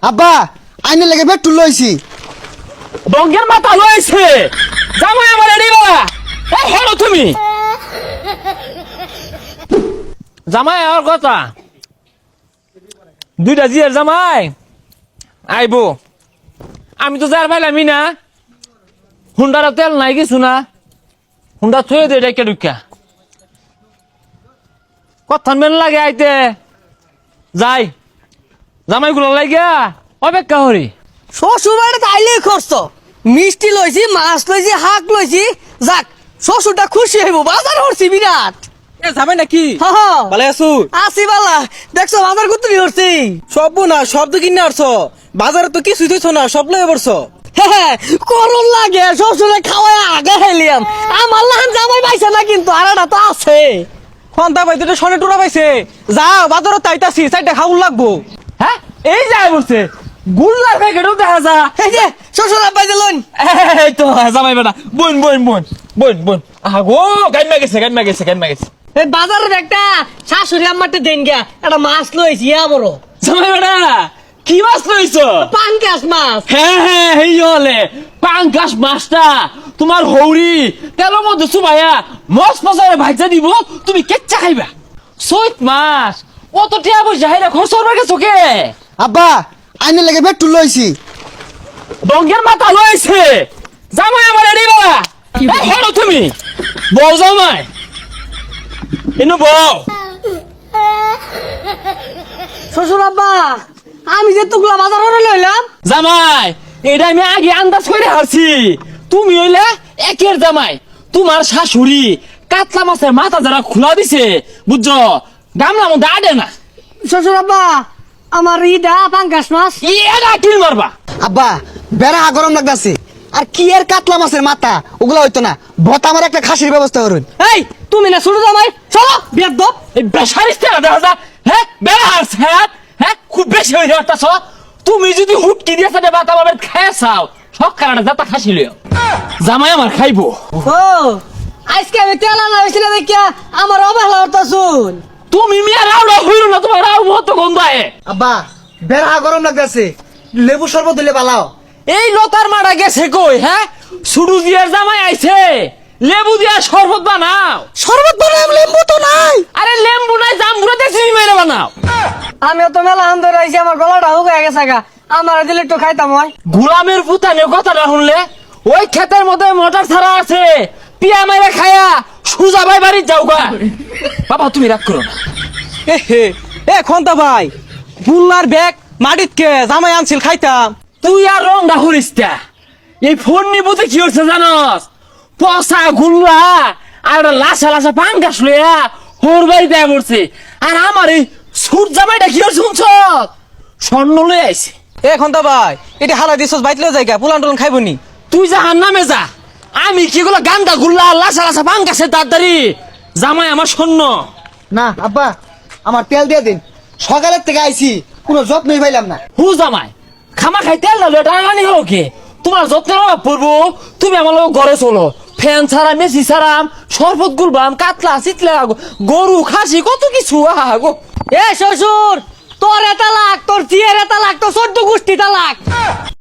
আব্বা আইনে লেগে পেট্রোল লইছি। ডঙ্গের মাথা লইছে জামাই আমার এডি বাবা এই হলো তুমি জামাই আর কথা দুইটা জিয়ার জামাই আইবো আমি তো যার পাইলামই না হুন্ডার তেল নাই কিছু না হুন্ডা থয়ে দে ডেকে ঢুকা কথা মেন লাগে আইতে যাই জামাই গুলো লাগিয়া অপেক্ষা করি শ্বশুর বাড়িতে আইলেই খরচ মিষ্টি লইছি মাছ লইছি শাক লইছি যাক শ্বশুরটা খুশি হইব বাজার হরছি বিরাট যাবে নাকি ভালো আছো আসি বালা দেখছো বাজার কুতুরি হরছি সব না সব তো কিনে আসছো বাজারে তো কিছুই থইছো না সব লয়ে পড়ছো করন লাগে শ্বশুরে খাওয়াই আগে খাইলিয়াম আমার লাহান জামাই পাইছে না কিন্তু আরেটা তো আছে ফন্তা ভাই দুটো সনে টুরা পাইছে যাও বাজারত তাইতাছি সাইডে খাউল লাগবো। হ্যাঁ এই যায় বলছে গুল্লার প্যাকেটও দেখা যা এই যে শ্বশুর আব্বাই দিলেন এই তো জামাই বেটা বোন বোন বোন বোন বোন আগো গাইমা গেছে গাইমা গেছে গাইমা গেছে এই বাজারের একটা শাশুড়ি আম্মারটা দেন গিয়া একটা মাছ লইছি ইয়া বড় জামাই বেটা কি মাছ লইছো পাঙ্কাস মাছ হ্যাঁ হ্যাঁ এই হলে পাঙ্কাস মাছটা তোমার হৌরি তেলের মধ্যে চুবাইয়া মস মশারে ভাইজা দিব তুমি কেচ্চা খাইবা চৈত মাছ অত টিয়া পয়সা হাইরা খরচ করবার গেছো কে আব্বা আইনে লেগে পেট্রোল লইছি। ডঙ্গের মাথা লইছে জামাই আমার এডি বাবা এই হলো তুমি বল জামাই ইনু বল শ্বশুর আব্বা আমি যে তুকলা বাজার হরে লইলাম জামাই এটা আমি আগে আন্দাজ করে হারছি তুমি হইলে একের জামাই তোমার শাশুড়ি কাতলা মাছের মাথা যারা খোলা দিছে বুঝছো গামলা মধ্যে আডে না শ্বশুর আব্বা আমার ইডা পাঙ্কাস মাছ এটা কিল মারবা আব্বা বেড়া গরম লাগতাছে আর কি এর কাতলা মাছের মাথা ওগুলা হইতো না ভতা আমার একটা খাসির ব্যবস্থা করুন। এই তুমি না ছোট জামাই চলো বিয়ার দপ এই বেসারিস্তে দেখা যা হ্যাঁ বেড়া হারছে হ্যাঁ হ্যাঁ খুব বেশি হয়ে যাচ্ছ তুমি যদি হুটকি দিয়ে সাথে বাতা বাবার খেয়ে চাও সব কারণে যাতা খাসিলিও জামাই আমার খাইবো ও আজকে আমি তেল আনা হয়েছিল দেখিয়া আমার অবহেলা হতো শুন তুমি মিয়া রাউডা হইল না তোমার রাউ মত গন্ধ আয়ে আব্বা বেড়া গরম লাগতাছে লেবু শরবত দিলে বালাও। এই লতার মারা গেছে কই হ্যাঁ সুডু দিয়ার জামাই আইছে লেবু দিয়া শরবত বানাও শরবত বানাম লেম্বু তো নাই আরে লেম্বু নাই জামগুলো দেখছি মেরে বানাও আমিও তো মেলা আন্দর আইছি আমার গলাটা হুকে গেছে গা আমার দিলে একটু খাইতাম হয় গোলামের পুতানে কথা না শুনলে ওই ক্ষেতের মধ্যে মোটর ছাড়া আছে পিয়া মেরে খায়া সুজা ভাই বাড়ি যাও গা বাবা তুমি রাগ করো না এ খন্তা ভাই বুল্লার ব্যাগ মাটিত কে জামাই আনছিল খাইতাম তুই আর রং রাহুরিস এই ফোন নিবতে কি হচ্ছে জানস পচা গুল্লা আর লাসা লাসা পাঙ্গাস লইয়া হোর বাড়ি দেয়া পড়ছে আর আমার এই সুট জামাইটা কি হচ্ছে শুনছ স্বর্ণ লই আইছে এ খন্তা ভাই এটা হালা দিছস বাইতলে জায়গা পুলান টুলান খাইবনি তুই যা নামে যা আমি কি গুলো গান্দা গুল্লা লাসা লাসা পাঙ্গাসের তাড়াতাড়ি জামাই আমার স্বর্ণ না আব্বা আমার তেল দিয়ে দিন সকালের থেকে আইছি কোনো যত্নই পাইলাম না। হু জামাই খামা খাই তেল ডালো এটা আনি হলো কি তোমার যত্নের অভাব পড়বো তুমি আমার লোক ঘরে চলো ফ্যান ছাড়া মেসি ছাড়াম শরবত গুলবাম কাতলা চিতলা গরু খাসি কত কিছু আহা গো এ শ্বশুর তোর এটা লাগ তোর জিয়ের এটা লাগ তোর 14 গোষ্ঠী তালাক